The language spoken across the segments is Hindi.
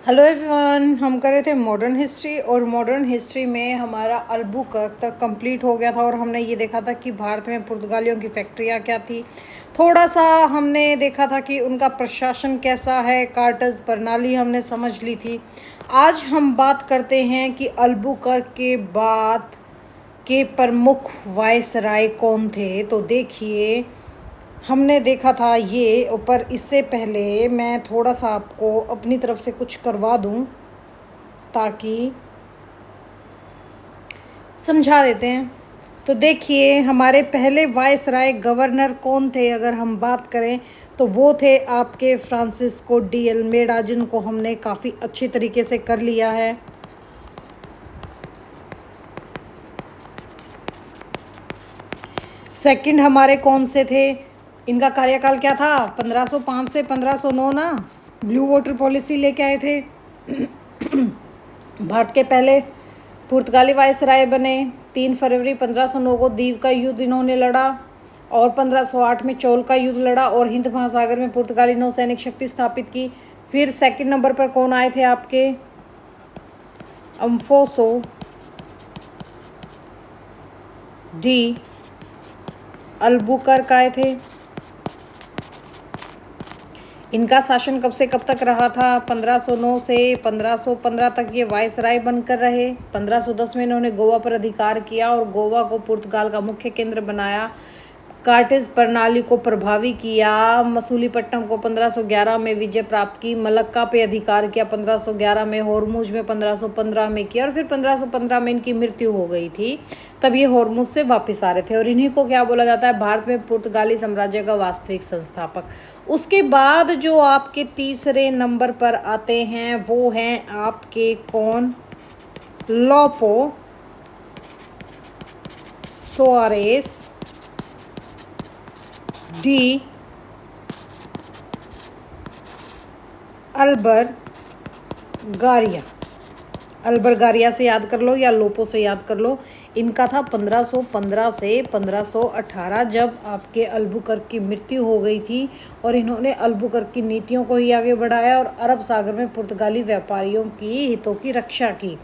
हेलो एवरीवन, हम कर रहे थे मॉडर्न हिस्ट्री और मॉडर्न हिस्ट्री में हमारा अल्बुकर्क तक कंप्लीट हो गया था और हमने ये देखा था कि भारत में पुर्तगालियों की फैक्ट्रियाँ क्या थी। थोड़ा सा हमने देखा था कि उनका प्रशासन कैसा है, कार्टर्स प्रणाली हमने समझ ली थी। आज हम बात करते हैं कि अल्बुकर्क के बाद के प्रमुख वायसराय कौन थे। तो देखिए, हमने देखा था ये ऊपर। इससे पहले मैं थोड़ा सा आपको अपनी तरफ से कुछ करवा दूं ताकि समझा देते हैं। तो देखिए, हमारे पहले वायसराय गवर्नर कौन थे अगर हम बात करें तो वो थे आपके फ्रांसिस्को डी अल्मेडा, जिनको हमने काफ़ी अच्छी तरीके से कर लिया है। सेकंड हमारे कौन से थे, इनका कार्यकाल क्या था, 1505 से 1509 ना, ब्लू वाटर पॉलिसी लेके आए थे। भारत के पहले पुर्तगाली वायसराय बने। 3 फरवरी 1509 को दीव का युद्ध इन्होंने लड़ा और 1508 में चोल का युद्ध लड़ा और हिंद महासागर में पुर्तगाली नौसैनिक शक्ति स्थापित की। फिर सेकंड नंबर पर कौन आए थे आपके, अम्फोसो डी अल्बुकर्क आए थे। इनका शासन कब से कब तक रहा था, 1509 से 1515 तक ये वायसराय बनकर रहे। 1510 में इन्होंने गोवा पर अधिकार किया और गोवा को पुर्तगाल का मुख्य केंद्र बनाया। कार्टेज प्रणाली को प्रभावी किया। मसूलीपट्टनम को 1511 में विजय प्राप्त की। मलक्का पे अधिकार किया 1511 में। होर्मुज में 1515 में किया और फिर 1515 में इनकी मृत्यु हो गई थी। तब ये होर्मुज से वापस आ रहे थे और इन्हीं को क्या बोला जाता है, भारत में पुर्तगाली साम्राज्य का वास्तविक संस्थापक। उसके बाद जो आपके तीसरे नंबर पर आते हैं वो हैं आपके कौन, लोपो सोआरेस डी अल्बरगारिया। अल्बरगारिया से याद कर लो या लोपो से याद कर लो। इनका था 1515 से 1518, जब आपके अल्बुकर्क की मृत्यु हो गई थी और इन्होंने अल्बुकर्क की नीतियों को ही आगे बढ़ाया और अरब सागर में पुर्तगाली व्यापारियों की हितों की रक्षा की।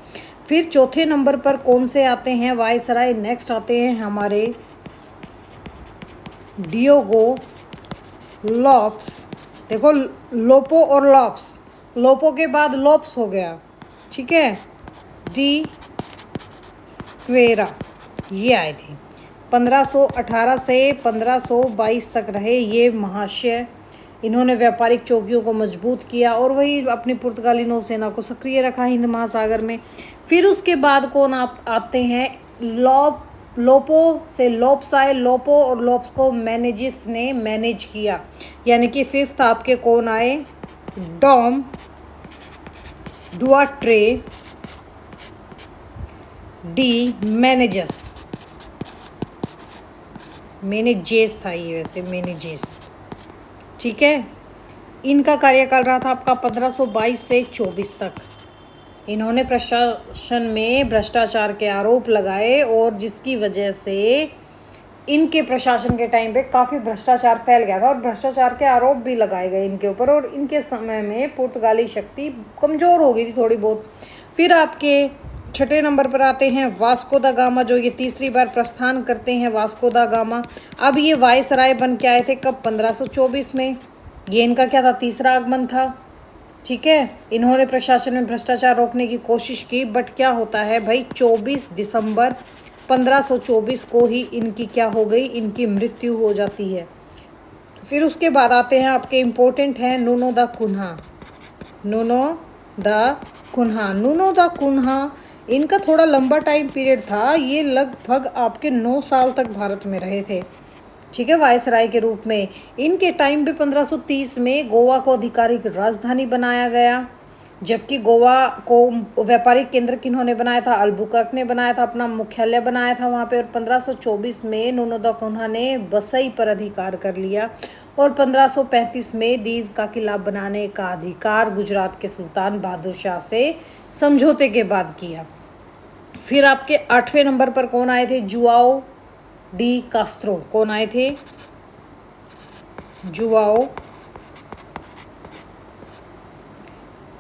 फिर चौथे नंबर पर कौन से आते हैं वायसराय, नेक्स्ट आते हैं हमारे डियोगो लॉप्स। देखो, लोपो और लॉप्स, लोपो के बाद लॉप्स हो गया, ठीक है। डी स्क्वेरा ये आए थे। 1518 से 1522 तक रहे ये महाशय। इन्होंने व्यापारिक चौकियों को मजबूत किया और वही अपनी पुर्तगाली नौसेना को सक्रिय रखा हिंद महासागर में। फिर उसके बाद कौन आते हैं, लोपो से लोप्स आए। लोपो और लोप्स को मैनेजिस ने मैनेज किया, यानी कि फिफ्थ आपके कौन आए, डॉम डुआट्रे डी मैनेजस। मैनेजेस था ये, वैसे मैनेजेस, ठीक है। इनका कार्यकाल रहा था आपका 1522 से 24 तक। इन्होंने प्रशासन में भ्रष्टाचार के आरोप लगाए और जिसकी वजह से इनके प्रशासन के टाइम पे काफ़ी भ्रष्टाचार फैल गया था और भ्रष्टाचार के आरोप भी लगाए गए इनके ऊपर और इनके समय में पुर्तगाली शक्ति कमज़ोर हो गई थी थोड़ी बहुत। फिर आपके छठे नंबर पर आते हैं वास्को दा गामा, जो ये तीसरी बार प्रस्थान करते हैं, वास्को दा गामा। अब ये वायसराय बन के आए थे कब, 1524 में। ये इनका क्या था, तीसरा आगमन था, ठीक है। इन्होंने प्रशासन में भ्रष्टाचार रोकने की कोशिश की, बट क्या होता है भाई, 24 दिसंबर 1524 को ही इनकी क्या हो गई, इनकी मृत्यु हो जाती है। फिर उसके बाद आते हैं आपके इम्पोर्टेंट हैं नूनो दा कुन्हा। नूनो दा कुन्हा, नूनो दा कुन्हा इनका थोड़ा लंबा टाइम पीरियड था। ये लगभग आपके 9 साल तक भारत में रहे थे, ठीक है, वायसराय के रूप में। इनके टाइम पे 1530 में गोवा को आधिकारिक राजधानी बनाया गया, जबकि गोवा को व्यापारिक केंद्र किन्होंने बनाया था, अल्बुकर्क ने बनाया था, अपना मुख्यालय बनाया था वहाँ पे। और 1524 में नूनो दा कुन्हा ने बसई पर अधिकार कर लिया और 1535 में दीव का किला बनाने का अधिकार गुजरात के सुल्तान बहादुर शाह से समझौते के बाद किया। फिर आपके 8वें नंबर पर कौन आए थे, जुआओ डी कास्त्रो। कौन आए थे, जुआओ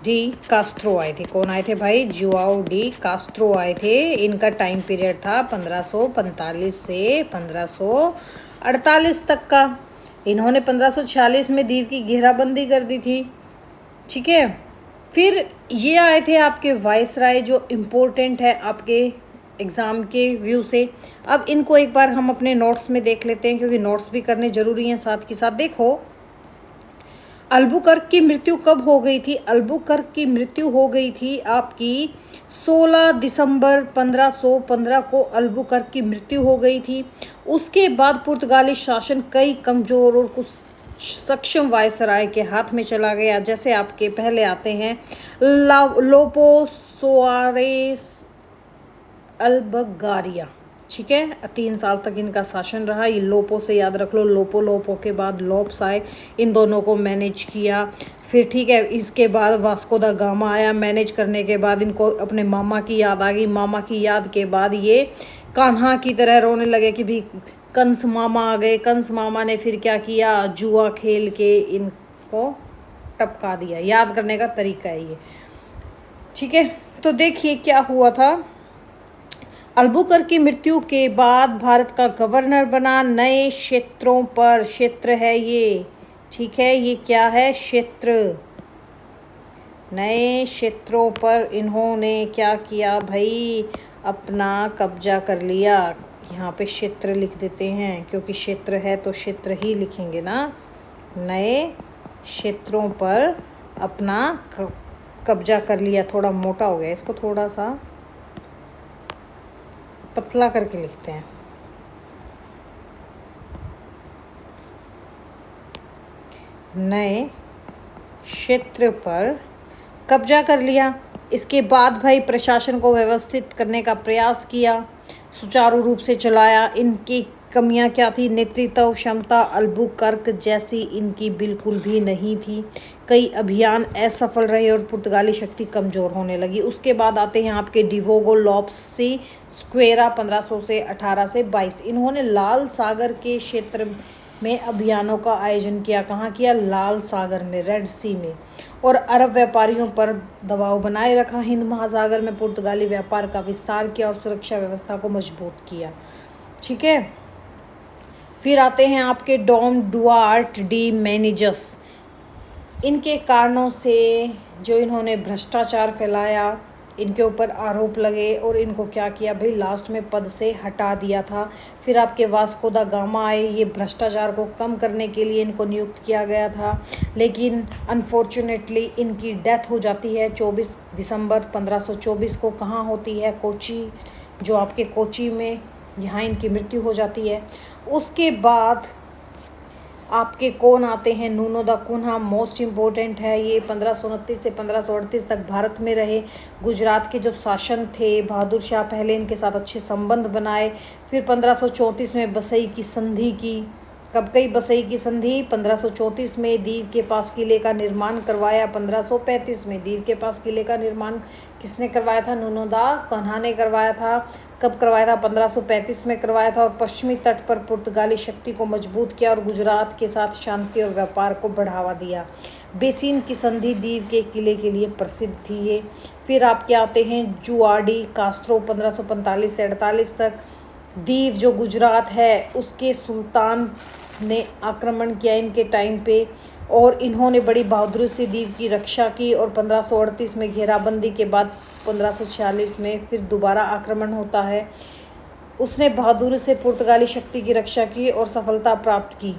डी कास्ट्रो आए थे। कौन आए थे भाई? जुआओ डी कास्ट्रो आए थे। इनका टाइम पीरियड था 1545 से 1548 तक का। इन्होंने 1546 में दीव की घेराबंदी कर दी थी। ठीक है, फिर ये आए थे आपके वाइसराय, जो इम्पोर्टेंट है आपके एग्ज़ाम के व्यू से। अब इनको एक बार हम अपने नोट्स में देख लेते हैं, क्योंकि नोट्स भी करने ज़रूरी हैं साथ के साथ। देखो, अल्बुकर्क की मृत्यु कब हो गई थी? अल्बुकर्क की मृत्यु हो गई थी आपकी 16 दिसंबर 1515 को अल्बुकर्क की मृत्यु हो गई थी। उसके बाद पुर्तगाली शासन कई कमज़ोर और कुछ सक्षम वायसराय के हाथ में चला गया। जैसे आपके पहले आते हैं लोपो सोआरेस अल्बगारिया। ठीक है, 3 साल तक इनका शासन रहा। ये लोपो से याद रख लो, लोपो के बाद लोप्स आए, इन दोनों को मैनेज किया। फिर ठीक है, इसके बाद वास्को दा गामा आया। मैनेज करने के बाद इनको अपने मामा की याद आ गई। मामा की याद के बाद ये कान्हा की तरह रोने लगे कि भी कंस मामा आ गए। कंस मामा ने फिर क्या किया? जुआ खेल के इनको टपका दिया। याद करने का तरीका है ये। ठीक है, तो देखिए क्या हुआ था। अल्बुकर्क की मृत्यु के बाद भारत का गवर्नर बना नए क्षेत्रों पर। क्षेत्र है ये, ठीक है, ये क्या है? क्षेत्र। नए क्षेत्रों पर इन्होंने क्या किया भाई? अपना कब्जा कर लिया। यहाँ पे क्षेत्र लिख देते हैं, क्योंकि क्षेत्र है तो क्षेत्र ही लिखेंगे ना। नए क्षेत्रों पर अपना कब्जा कर लिया। थोड़ा मोटा हो गया, इसको थोड़ा सा पतला करके लिखते हैं। नए क्षेत्र पर कब्जा कर लिया। इसके बाद भाई प्रशासन को व्यवस्थित करने का प्रयास किया, सुचारू रूप से चलाया। इनकी कमियां क्या थी? नेतृत्व क्षमता अल्बुकर्क जैसी इनकी बिल्कुल भी नहीं थी। कई अभियान असफल रहे और पुर्तगाली शक्ति कमज़ोर होने लगी। उसके बाद आते हैं आपके डिवोगो लॉप्सी स्क्वेरा 1500 से 18 से 22। इन्होंने लाल सागर के क्षेत्र में अभियानों का आयोजन किया। कहाँ किया? लाल सागर में, रेड सी में। और अरब व्यापारियों पर दबाव बनाए रखा। हिंद महासागर में पुर्तगाली व्यापार का विस्तार किया और सुरक्षा व्यवस्था को मजबूत किया। ठीक है, फिर आते हैं आपके डॉन डुआर्ट डी मैनेजस। इनके कारणों से जो इन्होंने भ्रष्टाचार फैलाया, इनके ऊपर आरोप लगे और इनको क्या किया भाई? लास्ट में पद से हटा दिया था। फिर आपके वास्को दा गामा आए। ये भ्रष्टाचार को कम करने के लिए इनको नियुक्त किया गया था, लेकिन अनफॉर्चुनेटली इनकी डेथ हो जाती है 24 दिसंबर 1524 को। कहाँ होती है? कोची, जो आपके कोची में, यहाँ इनकी मृत्यु हो जाती है। उसके बाद आपके कौन आते हैं? नूनो दा कुन्हा मोस्ट इम्पोर्टेंट है। ये 1529 से 1538 तक भारत में रहे। गुजरात के जो शासन थे बहादुर शाह पहले, इनके साथ अच्छे संबंध बनाए। फिर 1534 में बसई की संधि की। कब कई बसई की संधि? 1534 में दीव के पास किले का निर्माण करवाया। 1535 में दीव के पास किले का निर्माण किसने करवाया था? नूनो दा कुन्हा ने करवाया था। कब करवाया था? 1535 में करवाया था। और पश्चिमी तट पर पुर्तगाली शक्ति को मजबूत किया और गुजरात के साथ शांति और व्यापार को बढ़ावा दिया। बेसिन की संधि दीव के किले के लिए प्रसिद्ध थी ये। फिर आपके आते हैं जुआडी कास्ट्रो 1545 से 48 तक। दीव जो गुजरात है उसके सुल्तान ने आक्रमण किया इनके टाइम पे, और इन्होंने बड़ी बहादुरी से दीव की रक्षा की। और 1538 में घेराबंदी के बाद 1546 में फिर दोबारा आक्रमण होता है। उसने बहादुरी से पुर्तगाली शक्ति की रक्षा की और सफलता प्राप्त की।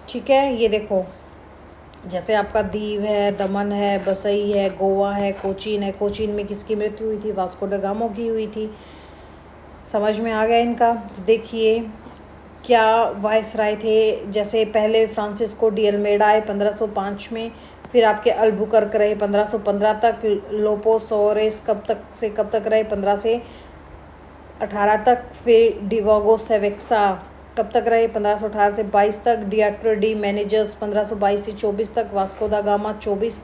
ठीक है, ये देखो, जैसे आपका दीव है, दमन है, बसई है, गोवा है, कोचीन है। कोचीन में किसकी मृत्यु हुई थी? वास्को दा गामा की हुई थी। समझ में आ गया इनका? तो देखिए क्या वायसराय थे। जैसे पहले फ्रांसिस्को डी अल्मेडा आए 1505 में। फिर आपके अल्बुकर्क रहे 1515 तक। लोपो सोरेस कब तक से कब तक रहे? 15 से 18 तक। फिर डिवोगो सेवेक्सा कब तक रहे? 1518 से 22 तक। डियाट्रो डी मैनेजर्स 1522 से 24 तक। वास्को दा गामा 24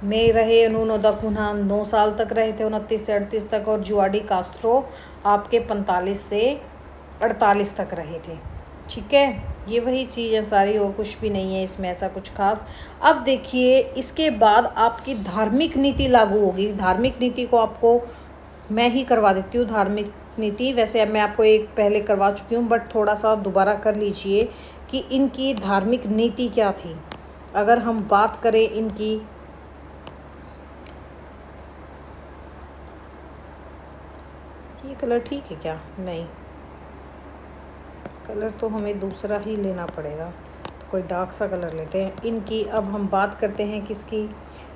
में रहे। नूनो दा कुन्हा 9 साल तक रहे थे, 29 से 38 तक। और जुआडी कास्ट्रो आपके 45 से 48 तक रहे थे। ठीक है, ये वही चीज़ है सारी, और कुछ भी नहीं है इसमें ऐसा कुछ खास। अब देखिए इसके बाद आपकी धार्मिक नीति लागू होगी। धार्मिक नीति को आपको मैं ही करवा देती हूँ। धार्मिक नीति वैसे अब मैं आपको एक पहले करवा चुकी हूँ, बट थोड़ा सा दोबारा कर लीजिए कि इनकी धार्मिक नीति क्या थी। अगर हम बात करें इनकी, ये कलर ठीक है क्या? नहीं, कलर तो हमें दूसरा ही लेना पड़ेगा, तो कोई डार्क सा कलर लेते हैं। इनकी अब हम बात करते हैं किसकी,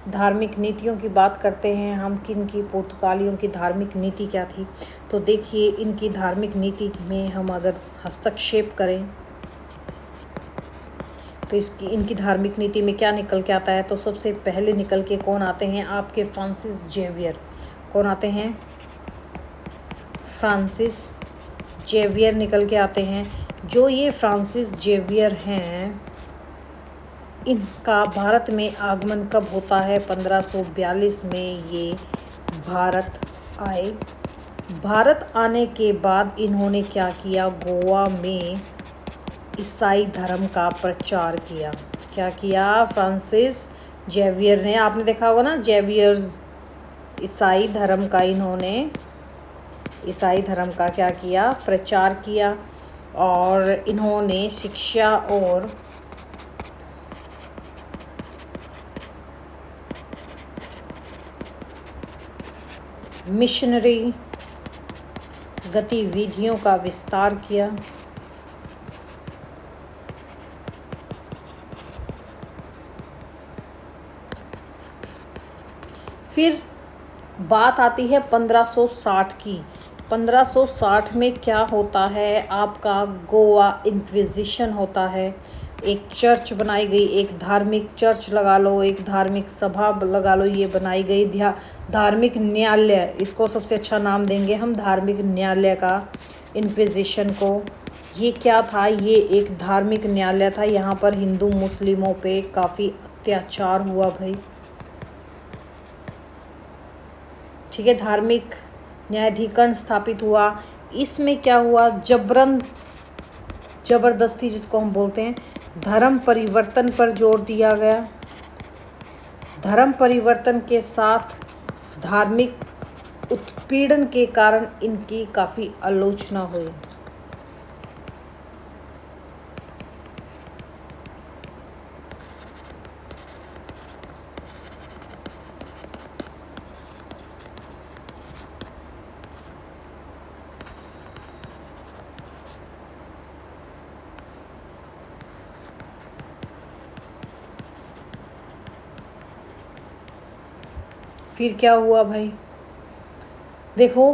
धार्मिक नीतियों की बात करते हैं हम। किन की, पुर्तगालियों की धार्मिक नीति क्या थी। तो देखिए इनकी धार्मिक नीति में हम अगर हस्तक्षेप करें तो इनकी धार्मिक नीति में क्या निकल के आता है। तो सबसे पहले निकल के कौन आते हैं, आपके फ्रांसिस जेवियर। कौन आते हैं? फ्रांसिस जेवियर निकल के आते हैं। जो ये फ्रांसिस जेवियर हैं, इनका भारत में आगमन कब होता है? 1542 में ये भारत आए। भारत आने के बाद इन्होंने क्या किया, गोवा में ईसाई धर्म का प्रचार किया। क्या किया फ्रांसिस जेवियर ने? आपने देखा होगा ना, जेवियर्स, ईसाई धर्म का, इन्होंने ईसाई धर्म का क्या किया, प्रचार किया। और इन्होंने शिक्षा और मिशनरी गतिविधियों का विस्तार किया। फिर बात आती है 1560 की। 1560 में क्या होता है, आपका गोवा इंक्विजिशन होता है। एक चर्च बनाई गई, एक धार्मिक चर्च लगा लो, एक धार्मिक सभा लगा लो, ये बनाई गई धार्मिक न्यायालय, इसको सबसे अच्छा नाम देंगे हम, धार्मिक न्यायालय का, इंक्विजिशन को। ये क्या था, ये एक धार्मिक न्यायालय था। यहाँ पर हिंदू मुस्लिमों पे काफ़ी अत्याचार हुआ भाई, ठीक है। धार्मिक न्यायाधिकरण स्थापित हुआ। इसमें क्या हुआ, जबरदस्ती जिसको हम बोलते हैं, धर्म परिवर्तन पर जोर दिया गया। धर्म परिवर्तन के साथ धार्मिक उत्पीड़न के कारण इनकी काफ़ी आलोचना हुई। फिर क्या हुआ भाई, देखो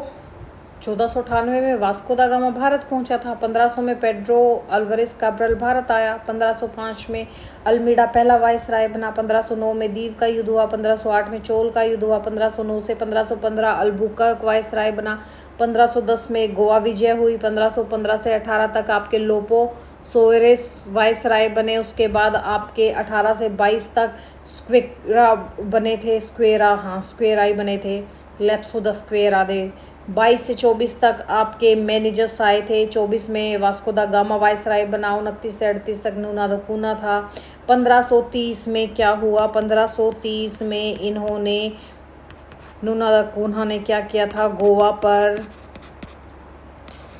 1498 में वास्को दा गामा भारत पहुंचा था। 1500 में पेड्रो अल्वारेस काब्रल भारत आया। 1505 में अल्मीडा पहला वायसराय बना। 1509 में दीव का युद्ध हुआ। 1508 में चोल का युद्ध हुआ। 1509 से 1515 अल्बुकर्क वायसराय बना। 1510 में गोवा विजय हुई। 1515 से 18 तक आपके लोपो सोरेस वायसराय बने। उसके बाद आपके 18 से 22 तक स्क्वेरा बने थे, स्क्वेराई बने थे, लेप्सो द स्क्वेरा दे। 22 से 24 तक आपके मैनेजर्स आए थे। 24 में वास्को दा गामा वायसराय बना। 29 से 38 तक नूना द कूना था। 1530 में क्या हुआ, 1530 में इन्होंने, नूना द कूना ने क्या किया था,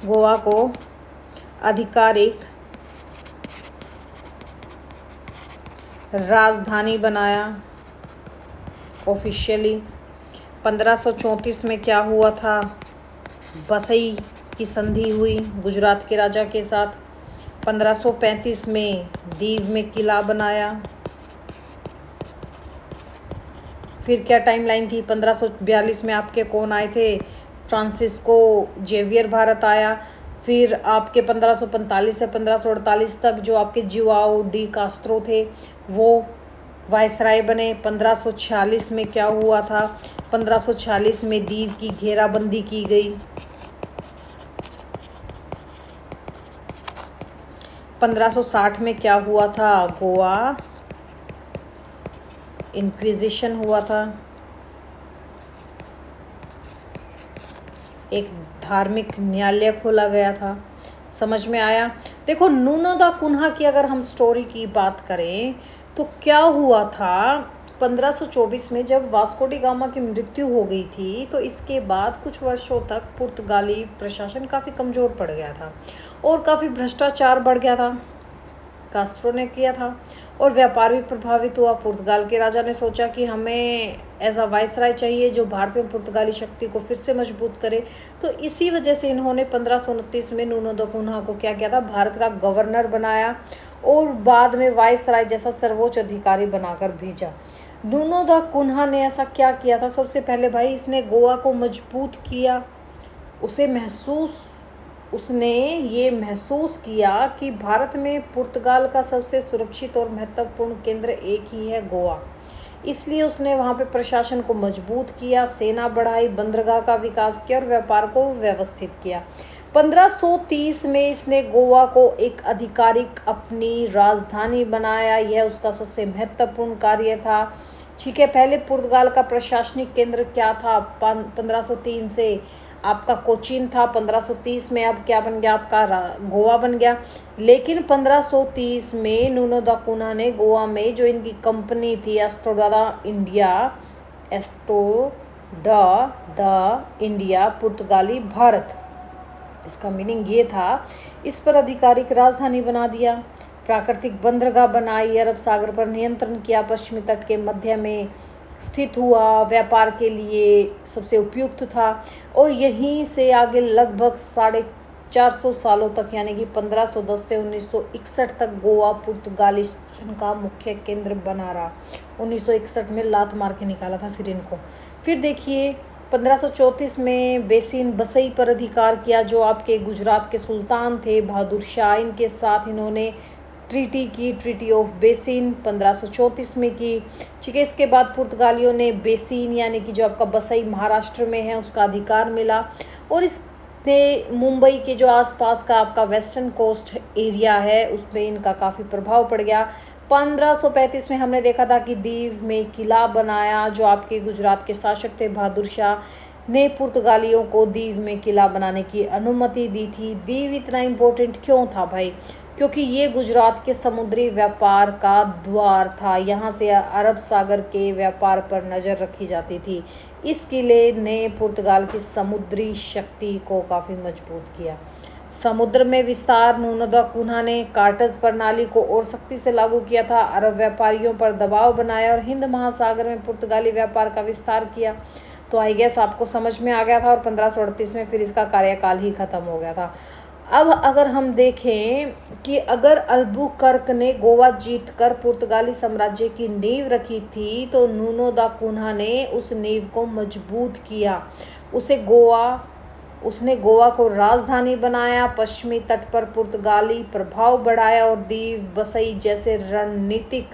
गोवा को आधिकारिक राजधानी बनाया ऑफिशियली। 1534 में क्या हुआ था, बसई की संधि हुई गुजरात के राजा के साथ। 1535 में दीव में किला बनाया। फिर क्या टाइमलाइन थी, 1542 में आपके कौन आए थे, फ्रांसिस्को जेवियर भारत आया। फिर आपके 1545 से 1548 तक जो आपके जुआओ डी कास्त्रो थे वो वायसराय बने। 1546 में क्या हुआ था, 1546 में दीव की घेराबंदी की गई। 1560 में क्या हुआ था, गोवा इंक्विजिशन हुआ था, एक धार्मिक न्यायालय खोला गया था। समझ में आया। देखो नूनो दा कुन्हा की अगर हम स्टोरी की बात करें तो क्या हुआ था 1524 में जब वास्को डी गामा की मृत्यु हो गई थी, तो इसके बाद कुछ वर्षों तक पुर्तगाली प्रशासन काफ़ी कमज़ोर पड़ गया था और काफ़ी भ्रष्टाचार बढ़ गया था, कास्त्रो ने किया था, और व्यापार भी प्रभावित हुआ। पुर्तगाल के राजा ने सोचा कि हमें ऐसा वाइसराय चाहिए जो भारत में पुर्तगाली शक्ति को फिर से मजबूत करे। तो इसी वजह से इन्होंने 1529 में नूनो दा कुन्हा को क्या किया था, भारत का गवर्नर बनाया और बाद में वाइसराय जैसा सर्वोच्च अधिकारी बनाकर भेजा। नूनो दा कुन्हा ने ऐसा क्या किया था, सबसे पहले भाई इसने गोवा को मजबूत किया। उसने ये महसूस किया कि भारत में पुर्तगाल का सबसे सुरक्षित और महत्वपूर्ण केंद्र एक ही है, गोवा। इसलिए उसने वहाँ पे प्रशासन को मजबूत किया, सेना बढ़ाई, बंदरगाह का विकास किया और व्यापार को व्यवस्थित किया। 1530 में इसने गोवा को एक आधिकारिक अपनी राजधानी बनाया। यह उसका सबसे महत्वपूर्ण कार्य था। ठीक है, पहले पुर्तगाल का प्रशासनिक केंद्र क्या था, 1503 से आपका कोचीन था। 1530 में अब क्या बन गया, आपका गोवा बन गया। लेकिन 1530 में नूनो दा कुन्हा ने गोवा में जो इनकी कंपनी थी एस्टो दा इंडिया पुर्तगाली भारत, इसका मीनिंग ये था, इस पर आधिकारिक राजधानी बना दिया। प्राकृतिक बंदरगाह बनाई, अरब सागर पर नियंत्रण किया, पश्चिमी तट के मध्य में स्थित हुआ, व्यापार के लिए सबसे उपयुक्त था। और यहीं से आगे लगभग 450 सालों तक यानी कि 1510 से 1961 तक गोवा पुर्तगाली शासन का मुख्य केंद्र बना रहा। 1961 में लात मार के निकाला था फिर इनको। फिर देखिए 1534 में बेसिन बसई पर अधिकार किया, जो आपके गुजरात के सुल्तान थे बहादुर शाह। इनके साथ इन्होंने ट्रीटी ऑफ बेसिन 1534 में की। ठीक है, इसके बाद पुर्तगालियों ने बेसिन यानी कि जो आपका बसई महाराष्ट्र में है उसका अधिकार मिला, और इसने मुंबई के जो आसपास का आपका वेस्टर्न कोस्ट एरिया है उसमें इनका काफ़ी प्रभाव पड़ गया। 1535 में हमने देखा था कि दीव में किला बनाया, जो आपके गुजरात के शासक थे बहादुर शाह ने पुर्तगालियों को दीव में किला बनाने की अनुमति दी थी। दीव इतना इम्पोर्टेंट क्यों था भाई, क्योंकि ये गुजरात के समुद्री व्यापार का द्वार था। यहाँ से अरब सागर के व्यापार पर नज़र रखी जाती थी। इस किले ने पुर्तगाल की समुद्री शक्ति को काफ़ी मजबूत किया। समुद्र में विस्तार, नूनो दा कुन्हा ने कार्टस प्रणाली को और सख्ती से लागू किया था, अरब व्यापारियों पर दबाव बनाया और हिंद महासागर में पुर्तगाली व्यापार का विस्तार किया। तो आई गेस आपको समझ में आ गया था, और 1538 में फिर इसका कार्यकाल ही ख़त्म हो गया था। अब अगर हम देखें कि अगर अल्बुकर्क ने गोवा जीतकर पुर्तगाली साम्राज्य की नींव रखी थी, तो नूनो दा कुन्हा ने उस नींव को मजबूत किया। उसने गोवा को राजधानी बनाया, पश्चिमी तट पर पुर्तगाली प्रभाव बढ़ाया और दीव, बसई जैसे रणनीतिक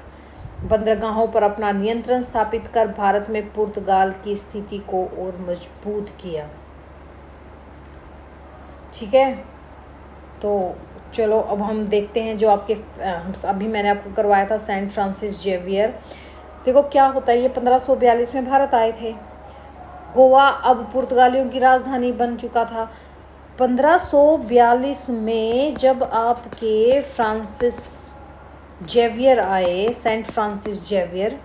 बंदरगाहों पर अपना नियंत्रण स्थापित कर भारत में पुर्तगाल की स्थिति को और मजबूत किया। ठीक है, तो चलो अब हम देखते हैं जो आपके अभी मैंने आपको करवाया था सेंट फ्रांसिस जेवियर। देखो क्या होता है, ये 1542 में भारत आए थे। गोवा अब पुर्तगालियों की राजधानी बन चुका था। 1542 में जब आपके फ्रांसिस जेवियर आए, सेंट फ्रांसिस जेवियर,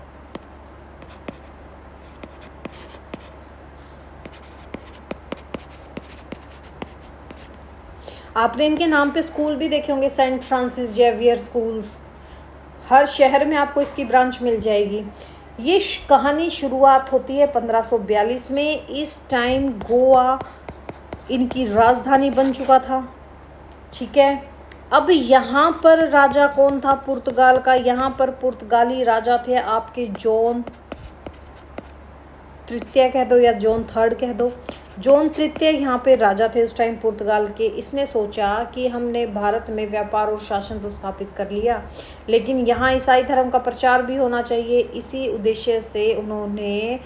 आपने इनके नाम पे स्कूल भी देखे होंगे, सेंट फ्रांसिस जेवियर स्कूल्स। हर शहर में आपको इसकी ब्रांच मिल जाएगी। ये कहानी शुरुआत होती है 1542 में। इस टाइम गोवा इनकी राजधानी बन चुका था। ठीक है, अब यहाँ पर राजा कौन था पुर्तगाल का, यहाँ पर पुर्तगाली राजा थे आपके जॉन तृतीय कह दो या जॉन थर्ड कह दो। जॉन तृतीय यहाँ पे राजा थे उस टाइम पुर्तगाल के। इसने सोचा कि हमने भारत में व्यापार और शासन तो स्थापित कर लिया, लेकिन यहाँ ईसाई धर्म का प्रचार भी होना चाहिए। इसी उद्देश्य से उन्होंने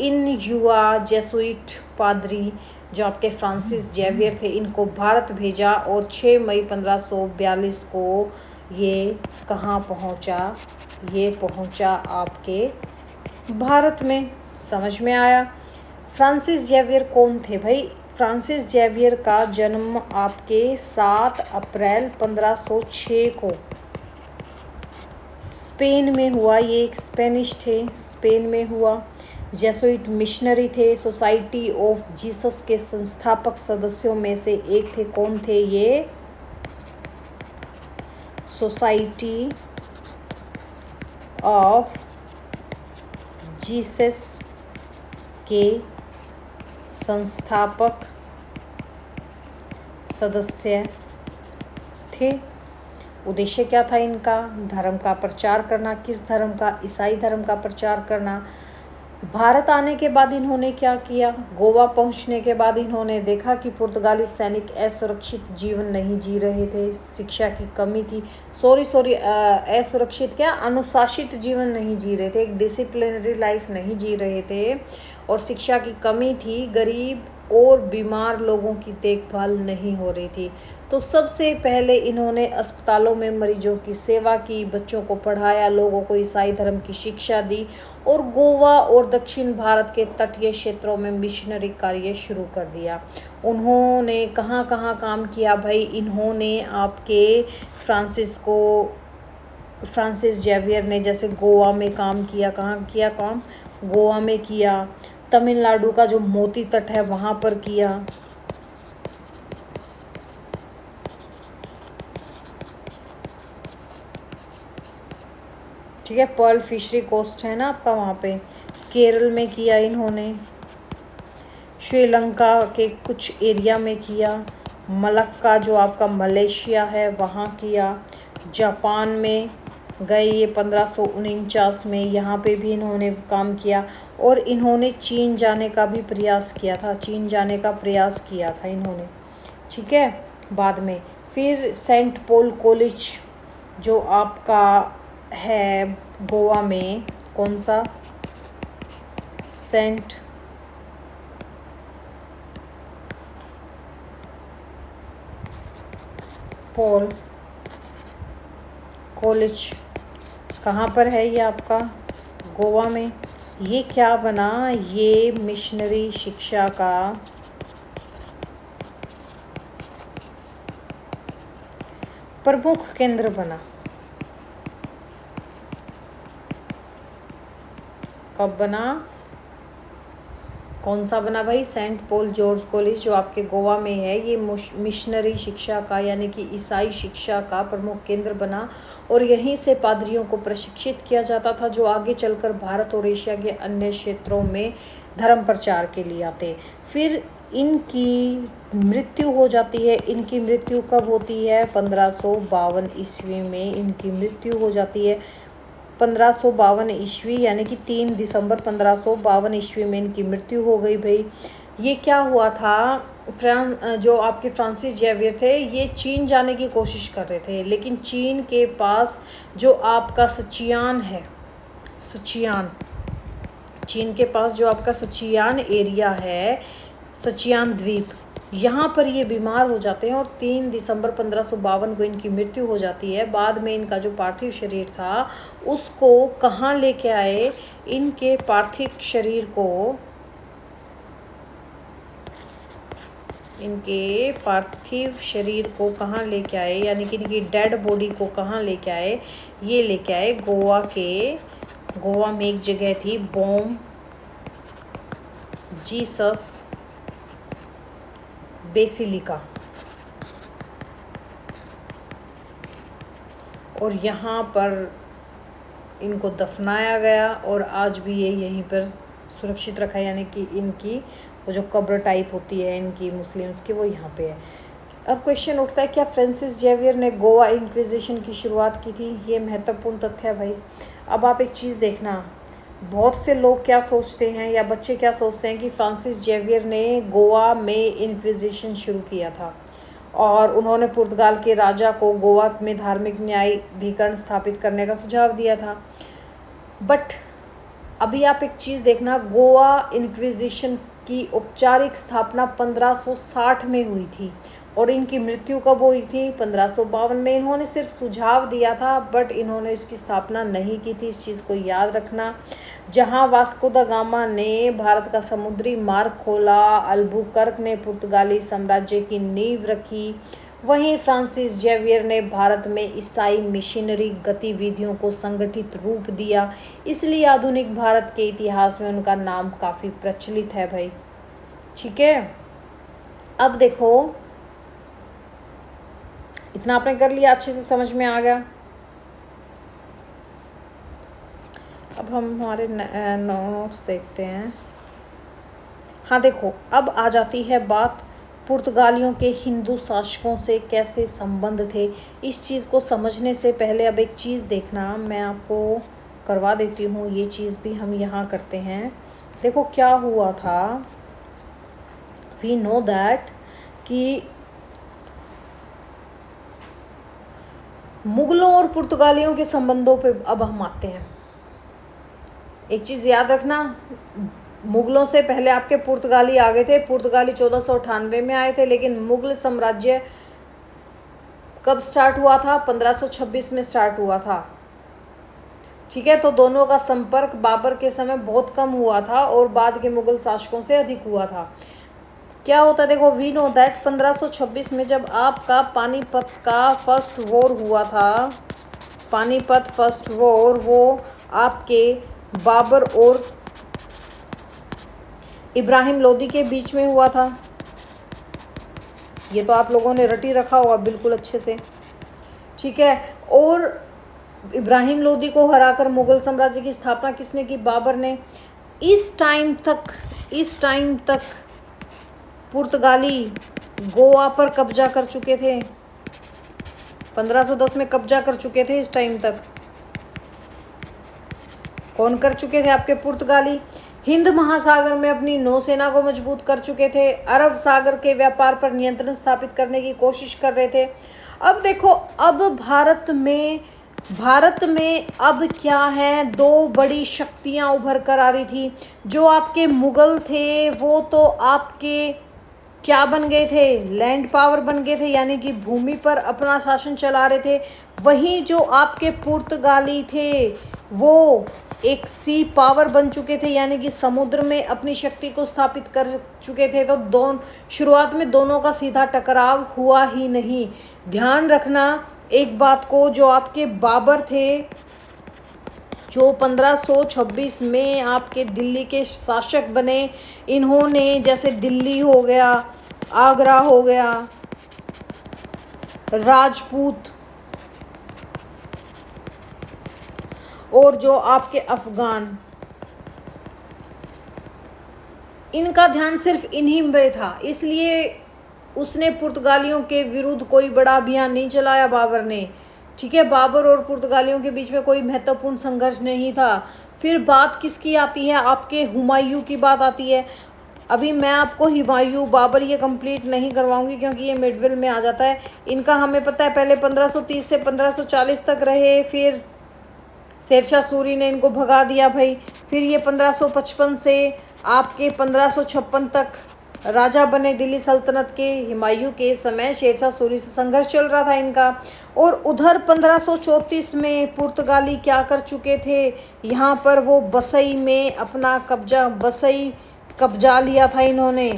इन युवा जेसुइट पादरी जो आपके फ्रांसिस जेवियर थे, इनको भारत भेजा, और 6 मई 1542 को ये कहाँ पहुँचा, ये पहुँचा आपके भारत में। समझ में आया। फ्रांसिस जेवियर कौन थे भाई? फ्रांसिस जेवियर का जन्म आपके 7 अप्रैल 1506 को स्पेन में हुआ। ये एक स्पेनिश थे, स्पेन में हुआ। जेसुइट मिशनरी थे। सोसाइटी ऑफ जीसस के संस्थापक सदस्यों में से एक थे। कौन थे ये? सोसाइटी ऑफ जीसस के संस्थापक सदस्य थे। उद्देश्य क्या था इनका? धर्म का प्रचार करना। किस धर्म का? ईसाई धर्म का प्रचार करना। भारत आने के बाद इन्होंने क्या किया? गोवा पहुंचने के बाद इन्होंने देखा कि पुर्तगाली सैनिक असुरक्षित जीवन नहीं जी रहे थे, शिक्षा की कमी थी। असुरक्षित क्या? अनुशासित जीवन नहीं जी रहे थे, एक डिसिप्लिनरी लाइफ नहीं जी रहे थे और शिक्षा की कमी थी। गरीब और बीमार लोगों की देखभाल नहीं हो रही थी। तो सबसे पहले इन्होंने अस्पतालों में मरीजों की सेवा की, बच्चों को पढ़ाया, लोगों को ईसाई धर्म की शिक्षा दी और गोवा और दक्षिण भारत के तटीय क्षेत्रों में मिशनरी कार्य शुरू कर दिया। उन्होंने कहाँ कहाँ काम किया भाई? इन्होंने आपके फ्रांसिस जेवियर ने जैसे गोवा में काम किया। कहाँ किया काम? गोवा में किया। तमिलनाडु का जो मोती तट है वहाँ पर किया। ठीक है, पर्ल फिशरी कोस्ट है ना आपका, वहाँ पे। केरल में किया इन्होंने। श्रीलंका के कुछ एरिया में किया। मलक्का जो आपका मलेशिया है वहाँ किया। जापान में गए ये 1549 में, यहाँ पे भी इन्होंने काम किया। और इन्होंने चीन जाने का भी प्रयास किया था, चीन जाने का प्रयास किया था इन्होंने। ठीक है, बाद में फिर सेंट पॉल कॉलेज जो आपका है गोवा में, कौन सा? सेंट पॉल कॉलेज कहाँ पर है ये आपका? गोवा में। ये क्या बना? ये मिशनरी शिक्षा का प्रमुख केंद्र बना। कब बना? कौन सा बना भाई? सेंट पॉल जॉर्ज कॉलेज जो आपके गोवा में है, ये मिशनरी शिक्षा का यानी कि ईसाई शिक्षा का प्रमुख केंद्र बना और यहीं से पादरियों को प्रशिक्षित किया जाता था जो आगे चलकर भारत और एशिया के अन्य क्षेत्रों में धर्म प्रचार के लिए आते। फिर इनकी मृत्यु हो जाती है। इनकी मृत्यु कब होती है? 1552 ईस्वी में इनकी मृत्यु हो जाती है। 1552 ईस्वी यानी कि 3 दिसंबर 1552 ईस्वी में इनकी मृत्यु हो गई भाई। ये क्या हुआ था? जो आपके फ्रांसिस जेवियर थे ये चीन जाने की कोशिश कर रहे थे, लेकिन चीन के पास जो आपका सचियान है, चीन के पास जो आपका सचियान एरिया है, सचियान द्वीप, यहाँ पर ये बीमार हो जाते हैं और 3 दिसंबर 1552 को इनकी मृत्यु हो जाती है। बाद में इनका जो पार्थिव शरीर था उसको कहाँ लेके आए? इनके पार्थिव शरीर को कहाँ लेके आए, यानी कि इनकी डेड बॉडी को कहाँ लेके आए? ये लेके आए गोवा में एक जगह थी, बॉम जीसस बेसिलिका, और यहाँ पर इनको दफनाया गया और आज भी ये यहीं पर सुरक्षित रखा है, यानी कि इनकी वो जो कब्र टाइप होती है इनकी मुस्लिम्स की, वो यहाँ पे है। अब क्वेश्चन उठता है, क्या फ्रांसिस जेवियर ने गोवा इंक्विजिशन की शुरुआत की थी? ये महत्वपूर्ण तथ्य है भाई। अब आप एक चीज़ देखना, बहुत से लोग क्या सोचते हैं या बच्चे क्या सोचते हैं कि फ्रांसिस जेवियर ने गोवा में इंक्विजिशन शुरू किया था और उन्होंने पुर्तगाल के राजा को गोवा में धार्मिक न्यायाधिकरण स्थापित करने का सुझाव दिया था। बट अभी आप एक चीज़ देखना, गोवा इंक्विजिशन की औपचारिक स्थापना 1560 में हुई थी और इनकी मृत्यु कब हुई थी? 1552 में। इन्होंने सिर्फ सुझाव दिया था, बट इन्होंने इसकी स्थापना नहीं की थी, इस चीज़ को याद रखना। जहां वास्को द गामा ने भारत का समुद्री मार्ग खोला, अल्बुकर्क ने पुर्तगाली साम्राज्य की नींव रखी, वहीं फ्रांसिस जेवियर ने भारत में ईसाई मिशनरी गतिविधियों को संगठित रूप दिया। इसलिए आधुनिक भारत के इतिहास में उनका नाम काफ़ी प्रचलित है भाई। ठीक है, अब देखो, इतना आपने कर लिया, अच्छे से समझ में आ गया। अब हम हमारे नोट्स देखते हैं। हाँ देखो, अब आ जाती है बात पुर्तगालियों के हिंदू शासकों से कैसे संबंध थे। इस चीज़ को समझने से पहले अब एक चीज़ देखना, मैं आपको करवा देती हूँ, ये चीज़ भी हम यहाँ करते हैं। देखो क्या हुआ था, वी नो दैट कि मुगलों और पुर्तगालियों के संबंधों पे अब हम आते हैं। एक चीज़ याद रखना, मुगलों से पहले आपके पुर्तगाली आ गए थे। पुर्तगाली 1498 में आए थे, लेकिन मुगल साम्राज्य कब स्टार्ट हुआ था? 1526 में स्टार्ट हुआ था। ठीक है, तो दोनों का संपर्क बाबर के समय बहुत कम हुआ था और बाद के मुगल शासकों से अधिक हुआ था। क्या होता है, देखो, वी नो दैट 1526 में जब आपका पानीपत का फर्स्ट वॉर हुआ था, पानीपत फर्स्ट वॉर, वो आपके बाबर और इब्राहिम लोदी के बीच में हुआ था। ये तो आप लोगों ने रटी रखा होगा बिल्कुल अच्छे से। ठीक है, और इब्राहिम लोदी को हराकर मुगल साम्राज्य की स्थापना किसने की? बाबर ने। इस टाइम तक पुर्तगाली गोवा पर कब्जा कर चुके थे। 1510 में कब्जा कर चुके थे। इस टाइम तक कौन कर चुके थे? आपके पुर्तगाली। हिंद महासागर में अपनी नौसेना को मजबूत कर चुके थे। अरब सागर के व्यापार पर नियंत्रण स्थापित करने की कोशिश कर रहे थे। अब देखो, अब भारत में अब क्या है, दो बड़ी शक्तियां उभर कर आ रही थी। जो आपके मुगल थे वो तो आपके क्या बन गए थे? लैंड पावर बन गए थे, यानी कि भूमि पर अपना शासन चला रहे थे। वहीं जो आपके पुर्तगाली थे वो एक सी पावर बन चुके थे, यानी कि समुद्र में अपनी शक्ति को स्थापित कर चुके थे। तो शुरुआत में दोनों का सीधा टकराव हुआ ही नहीं। ध्यान रखना एक बात को, जो आपके बाबर थे, जो 1526 में आपके दिल्ली के शासक बने, इन्होंने जैसे दिल्ली हो गया, आगरा हो गया, राजपूत और जो आपके अफगान, इनका ध्यान सिर्फ इन्हीं में था। इसलिए उसने पुर्तगालियों के विरुद्ध कोई बड़ा अभियान नहीं चलाया बाबर ने। ठीक है, बाबर और पुर्तगालियों के बीच में कोई महत्वपूर्ण संघर्ष नहीं था। फिर बात किसकी आती है? आपके हुमायूं की बात आती है। अभी मैं आपको हुमायूं बाबर ये कंप्लीट नहीं करवाऊंगी क्योंकि ये मिडविल में आ जाता है। इनका हमें पता है पहले 1530 से 1540 तक रहे, फिर शेरशाह सूरी ने इनको भगा दिया भाई। फिर ये 1555 से आपके 1556 तक राजा बने दिल्ली सल्तनत के। हुमायूं के समय शेरशाह सूरी से संघर्ष चल रहा था इनका। और उधर 1534 में पुर्तगाली क्या कर चुके थे? यहाँ पर वो बसई में अपना कब्जा लिया था इन्होंने।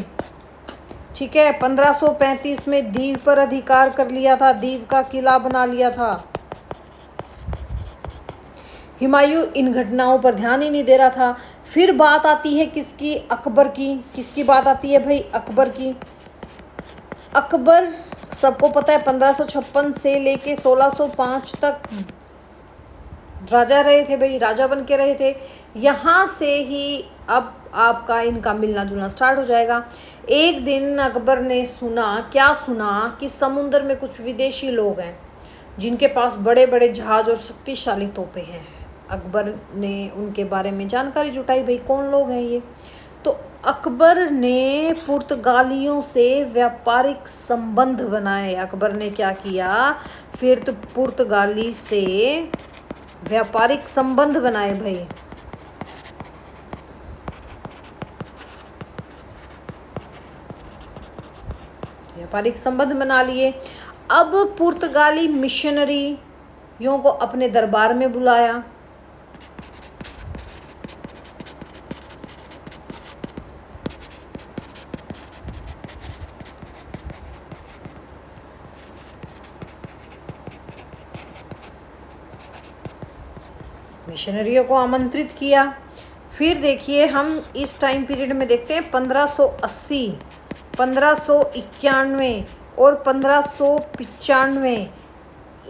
ठीक है, 1535 में दीव पर अधिकार कर लिया था, दीव का किला बना लिया था। हुमायूं इन घटनाओं पर ध्यान ही नहीं दे रहा था। फिर बात आती है किसकी? अकबर की। किसकी बात आती है भाई? अकबर की। अकबर सबको पता है 1556 से लेके 1605 तक राजा रहे थे भाई, राजा बन के रहे थे। यहाँ से ही अब आपका इनका मिलना जुलना स्टार्ट हो जाएगा। एक दिन अकबर ने क्या सुना कि समुद्र में कुछ विदेशी लोग हैं जिनके पास बड़े बड़े जहाज और शक्तिशाली तोपें हैं। अकबर ने उनके बारे में जानकारी जुटाई, भाई कौन लोग हैं ये। तो अकबर ने पुर्तगालियों से व्यापारिक संबंध बनाए। अकबर ने क्या किया? फिर तो पुर्तगाली से व्यापारिक संबंध बनाए भाई। व्यापारिक संबंध बना लिए। अब पुर्तगाली मिशनरियों को अपने दरबार में बुलाया। मिशनरियों को आमंत्रित किया। फिर देखिए हम इस टाइम पीरियड में देखते हैं 1580, 1591 और 1595।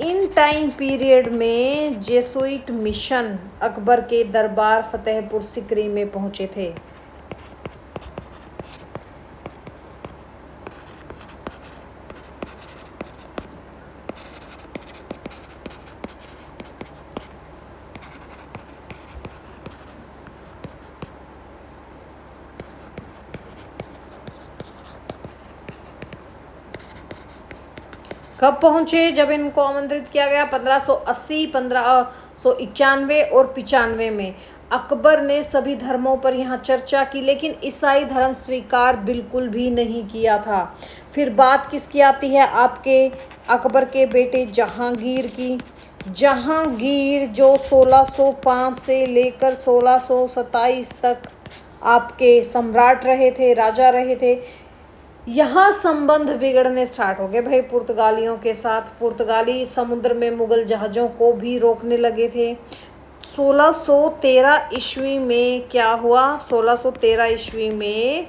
इन टाइम पीरियड में जेसुइट मिशन अकबर के दरबार फतेहपुर सिकरी में पहुंचे थे। कब पहुंचे? जब इनको आमंत्रित किया गया 1580, 1591 और 95 में। अकबर ने सभी धर्मों पर यहाँ चर्चा की, लेकिन ईसाई धर्म स्वीकार बिल्कुल भी नहीं किया था। फिर बात किसकी आती है? आपके अकबर के बेटे जहांगीर की। जहांगीर जो 1605 से लेकर 1627 तक आपके सम्राट रहे थे, राजा रहे थे। यहाँ संबंध बिगड़ने स्टार्ट हो गए भाई पुर्तगालियों के साथ। पुर्तगाली समुद्र में मुगल जहाज़ों को भी रोकने लगे थे। 1613 ईस्वी में क्या हुआ? 1613 ईस्वी में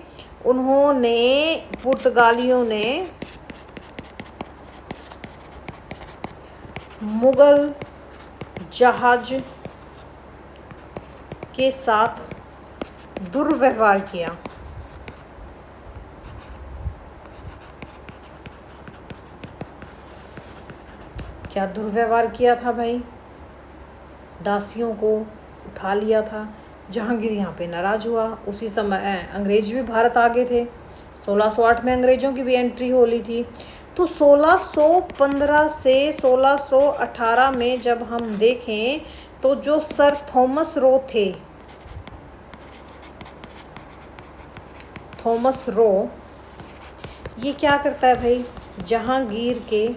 पुर्तगालियों ने मुगल जहाज के साथ दुर्व्यवहार किया। क्या दुर्व्यवहार किया था भाई? दासियों को उठा लिया था। जहांगीर यहाँ पे नाराज हुआ। उसी समय अंग्रेज भी भारत आ गए थे। 1608 में अंग्रेजों की भी एंट्री हो ली थी। तो 1615 से 1618 में जब हम देखें तो जो सर थॉमस रो थे, थॉमस रो, ये क्या करता है भाई? जहांगीर के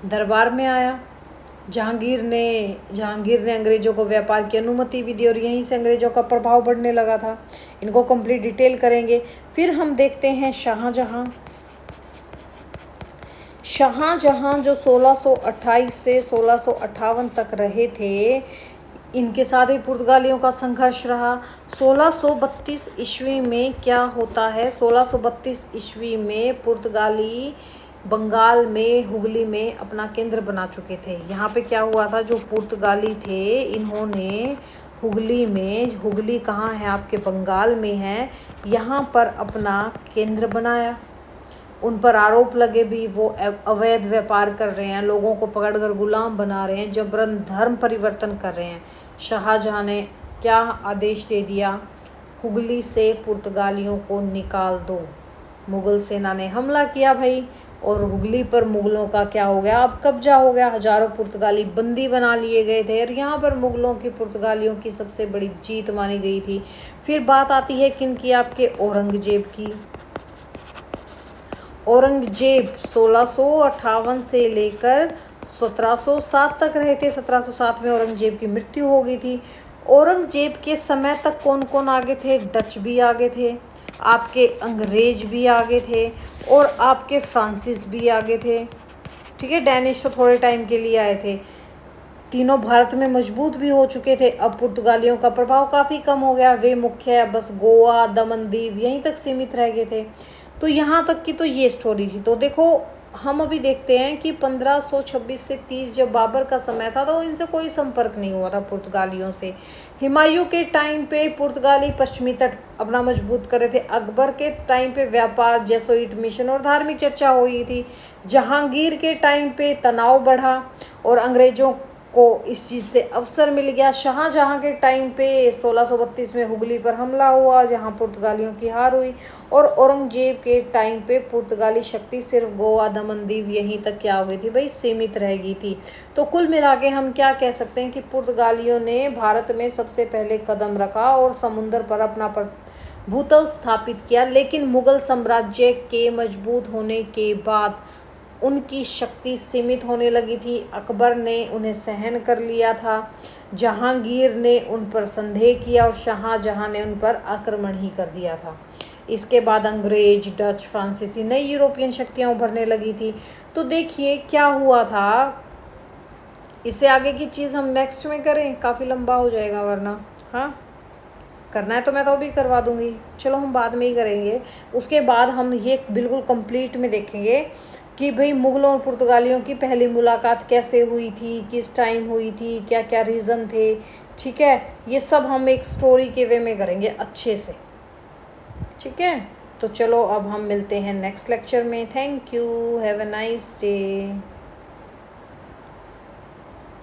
दरबार में आया। जहांगीर ने अंग्रेज़ों को व्यापार की अनुमति भी दी और यहीं से अंग्रेज़ों का प्रभाव बढ़ने लगा था। इनको कंप्लीट डिटेल करेंगे। फिर हम देखते हैं शाहजहां जो 1628 से 1658 तक रहे थे। इनके साथ ही पुर्तगालियों का संघर्ष रहा। 1632 ईस्वी में क्या होता है? 1632 ईस्वी में पुर्तगाली बंगाल में हुगली में अपना केंद्र बना चुके थे। यहाँ पे क्या हुआ था? जो पुर्तगाली थे इन्होंने हुगली कहाँ है? आपके बंगाल में है। यहाँ पर अपना केंद्र बनाया। उन पर आरोप लगे भी वो अवैध व्यापार कर रहे हैं, लोगों को पकड़कर गुलाम बना रहे हैं, जबरन धर्म परिवर्तन कर रहे हैं। शाहजहां ने क्या आदेश दे दिया? हुगली से पुर्तगालियों को निकाल दो। मुगल सेना ने हमला किया भाई और हुगली पर मुगलों का क्या हो गया? अब कब्जा हो गया। हजारों पुर्तगाली बंदी बना लिए गए थे और यहाँ पर मुगलों की पुर्तगालियों की सबसे बड़ी जीत मानी गई थी। फिर बात आती है किन की? आपके औरंगजेब की। औरंगजेब 1658 से लेकर 1707 तक रहे थे। 1707 में औरंगजेब की मृत्यु हो गई थी। औरंगजेब के समय तक कौन कौन आगे थे? डच भी आगे थे, आपके अंग्रेज भी आगे थे और आपके फ्रांसीस भी आगे थे। ठीक है, डैनिश तो थोड़े टाइम के लिए आए थे। तीनों भारत में मजबूत भी हो चुके थे। अब पुर्तगालियों का प्रभाव काफ़ी कम हो गया। वे मुख्य बस गोवा, दमन दीव यहीं तक सीमित रह गए थे। तो यहाँ तक की तो ये स्टोरी थी। तो देखो हम अभी देखते हैं कि 1526 से 30 जब बाबर का समय था तो इनसे कोई संपर्क नहीं हुआ था पुर्तगालियों से। हुमायूं के टाइम पे पुर्तगाली पश्चिमी तट अपना मजबूत कर रहे थे। अकबर के टाइम पे व्यापार, जेसुइट मिशन और धार्मिक चर्चा हुई थी। जहांगीर के टाइम पे तनाव बढ़ा और अंग्रेज़ों को इस चीज़ से अवसर मिल गया। शाहजहां के टाइम पे 1632 में हुगली पर हमला हुआ जहां पुर्तगालियों की हार हुई और औरंगजेब के टाइम पे पुर्तगाली शक्ति सिर्फ गोवा, दमन दीव यहीं तक क्या हो गई थी भाई? सीमित रह गई थी। तो कुल मिला के हम क्या कह सकते हैं कि पुर्तगालियों ने भारत में सबसे पहले कदम रखा और समुद्र पर अपना भूतल स्थापित किया, लेकिन मुगल साम्राज्य के मजबूत होने के बाद उनकी शक्ति सीमित होने लगी थी। अकबर ने उन्हें सहन कर लिया था, जहांगीर ने उन पर संदेह किया और शाहजहां ने उन पर आक्रमण ही कर दिया था। इसके बाद अंग्रेज, डच, फ्रांसीसी, नई यूरोपियन शक्तियां उभरने लगी थी। तो देखिए क्या हुआ था। इससे आगे की चीज़ हम नेक्स्ट में करें, काफ़ी लंबा हो जाएगा वरना। हाँ, करना है तो मैं तो अभी करवा दूंगी, चलो हम बाद में ही करेंगे। उसके बाद हम ये बिल्कुल कंप्लीट में देखेंगे कि भाई मुग़लों और पुर्तगालियों की पहली मुलाकात कैसे हुई थी, किस टाइम हुई थी, क्या क्या रीज़न थे। ठीक है, ये सब हम एक स्टोरी के वे में करेंगे अच्छे से। ठीक है, तो चलो अब हम मिलते हैं नेक्स्ट लेक्चर में। Thank you, have a nice day.